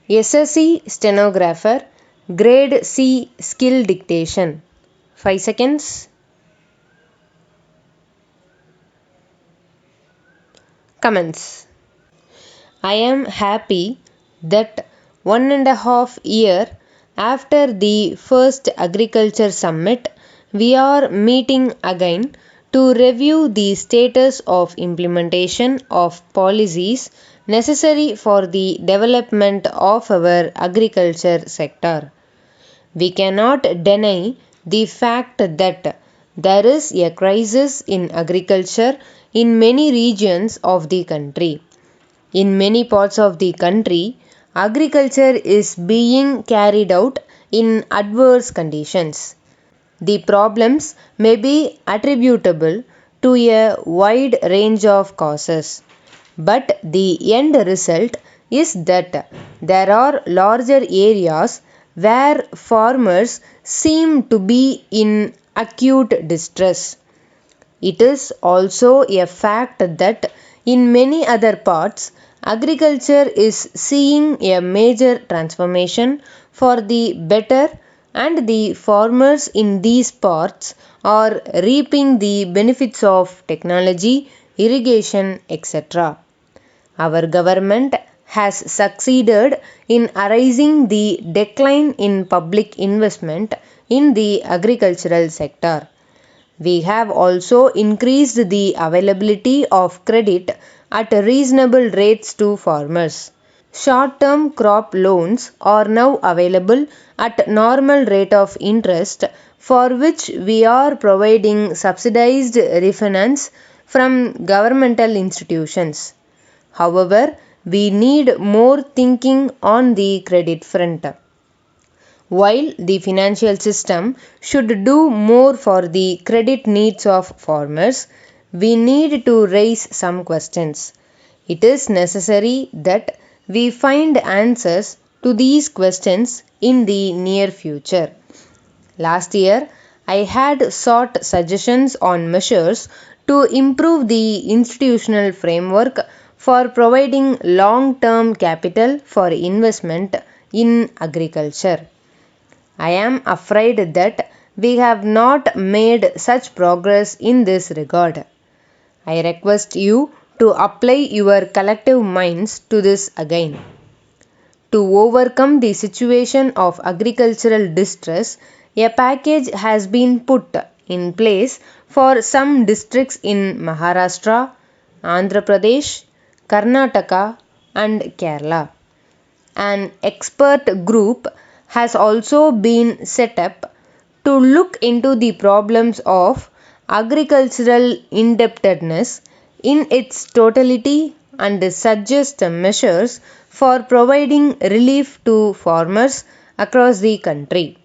SSC stenographer, grade C skill dictation. 5 seconds. Comments. I am happy that 1.5 years after the first agriculture summit, we are meeting again to review the status of implementation of policies necessary for the development of our agriculture sector. We cannot deny the fact that there is a crisis in agriculture in many regions of the country. In many parts of the country, agriculture is being carried out in adverse conditions. The problems may be attributable to a wide range of causes, but the end result is that there are larger areas where farmers seem to be in acute distress. It is also a fact that in many other parts, agriculture is seeing a major transformation for the better, and the farmers in these parts are reaping the benefits of technology, irrigation, etc. Our government has succeeded in erasing the decline in public investment in the agricultural sector. We have also increased the availability of credit at reasonable rates to farmers. Short-term crop loans are now available at normal rate of interest, for which we are providing subsidized refinance from governmental institutions. However, we need more thinking on the credit front. While the financial system should do more for the credit needs of farmers, we need to raise some questions. It is necessary that we find answers to these questions in the near future. Last year, I had sought suggestions on measures to improve the institutional framework for providing long term capital for investment in agriculture. I am afraid that we have not made such progress in this regard. I request you to apply your collective minds to this again. To overcome the situation of agricultural distress, a package has been put in place for some districts in Maharashtra, Andhra Pradesh, Karnataka, and Kerala. An expert group has also been set up to look into the problems of agricultural indebtedness in its totality and suggest measures for providing relief to farmers across the country.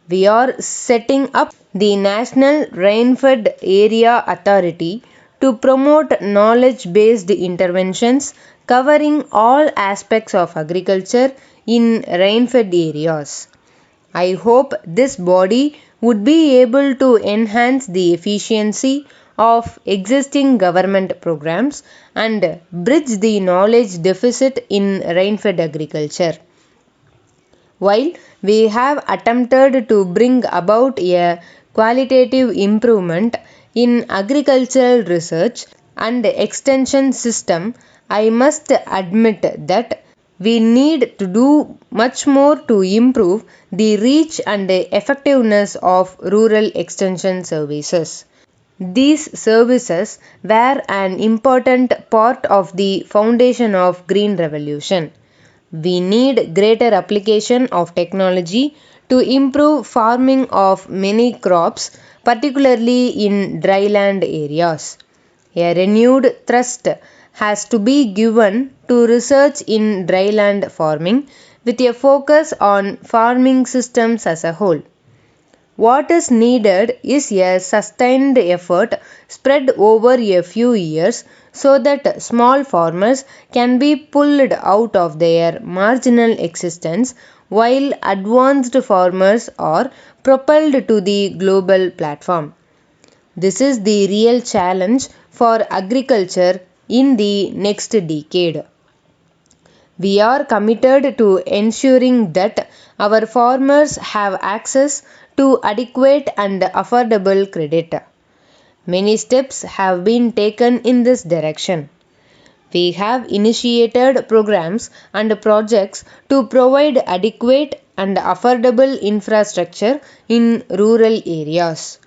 We are setting up the National Rainfed Area Authority to promote knowledge based interventions covering all aspects of agriculture in rainfed areas. I hope this body would be able to enhance the efficiency of existing government programs and bridge the knowledge deficit in rainfed agriculture. While we have attempted to bring about a qualitative improvement in agricultural research and extension system, I must admit that we need to do much more to improve the reach and effectiveness of rural extension services. These services were an important part of the foundation of Green Revolution. We need greater application of technology to improve farming of many crops, particularly in dryland areas. A renewed thrust has to be given to research in dryland farming with a focus on farming systems as a whole. What is needed is a sustained effort spread over a few years so that small farmers can be pulled out of their marginal existence while advanced farmers are propelled to the global platform. This is the real challenge for agriculture in the next decade. We are committed to ensuring that our farmers have access to adequate and affordable credit. Many steps have been taken in this direction. We have initiated programs and projects to provide adequate and affordable infrastructure in rural areas.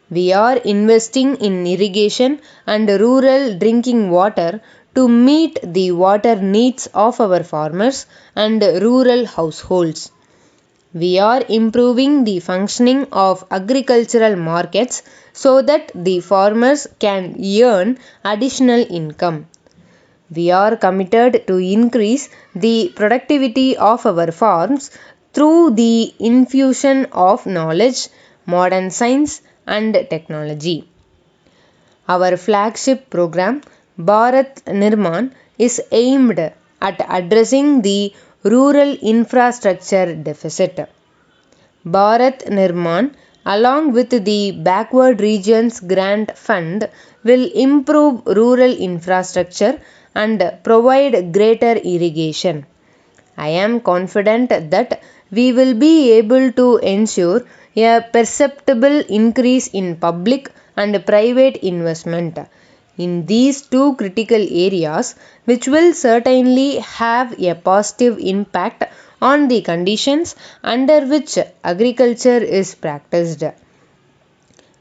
We are investing in irrigation and rural drinking water to meet the water needs of our farmers and rural households. We are improving the functioning of agricultural markets so that the farmers can earn additional income. We are committed to increase the productivity of our farms through the infusion of knowledge, modern science, and technology. Our flagship program, Bharat Nirman, is aimed at addressing the rural infrastructure deficit. Bharat Nirman, along with the Backward Regions Grant Fund, will improve rural infrastructure and provide greater irrigation. I am confident that we will be able to ensure a perceptible increase in public and private investment in these two critical areas, which will certainly have a positive impact on the conditions under which agriculture is practiced.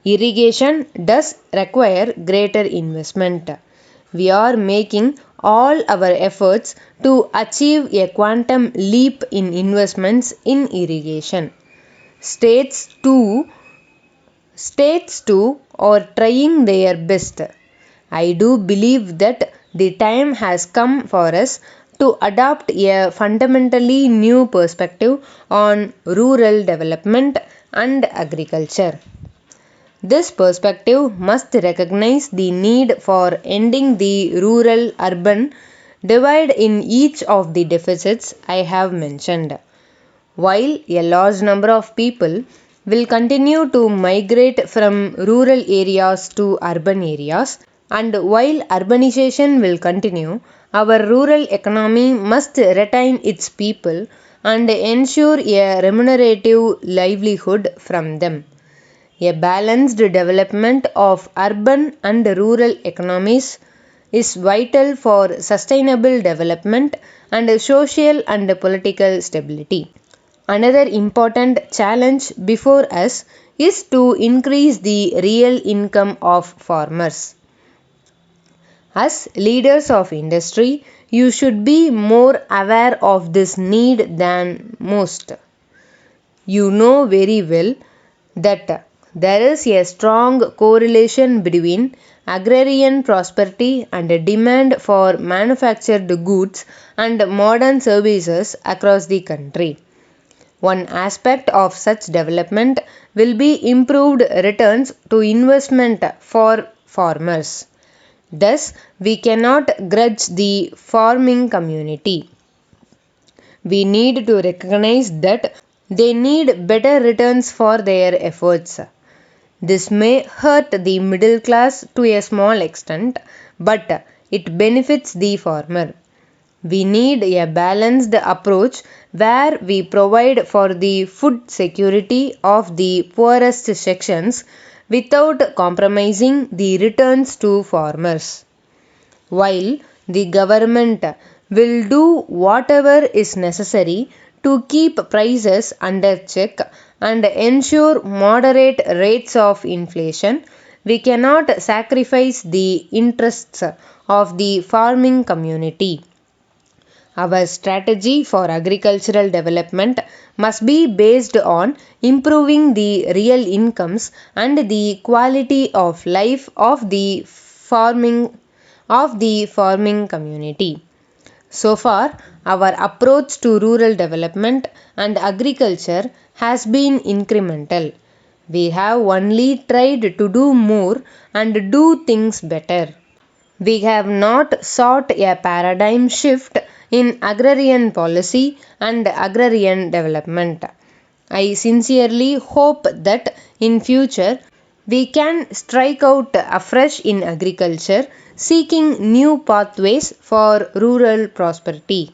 Irrigation does require greater investment. We are making all our efforts to achieve a quantum leap in investments in irrigation. States too States too are trying their best. I do believe that the time has come for us to adopt a fundamentally new perspective on rural development and agriculture. This perspective must recognize the need for ending the rural urban divide in each of the deficits I have mentioned. While a large number of people will continue to migrate from rural areas to urban areas, and while urbanization will continue, our rural economy must retain its people and ensure a remunerative livelihood from them. A balanced development of urban and rural economies is vital for sustainable development and social and political stability. Another important challenge before us is to increase the real income of farmers. As leaders of industry, you should be more aware of this need than most. You know very well that there is a strong correlation between agrarian prosperity and demand for manufactured goods and modern services across the country. One aspect of such development will be improved returns to investment for farmers. Thus, we cannot grudge the farming community. We need to recognize that they need better returns for their efforts. This may hurt the middle class to a small extent, but it benefits the farmer. We need a balanced approach where we provide for the food security of the poorest sections without compromising the returns to farmers. While the government will do whatever is necessary to keep prices under check and ensure moderate rates of inflation, we cannot sacrifice the interests of the farming community. Our strategy for agricultural development must be based on improving the real incomes and the quality of life of the farming community. So far, our approach to rural development and agriculture has been incremental. We have only tried to do more and do things better. We have not sought a paradigm shift in agrarian policy and agrarian development. I sincerely hope that in future we can strike out afresh in agriculture, seeking new pathways for rural prosperity.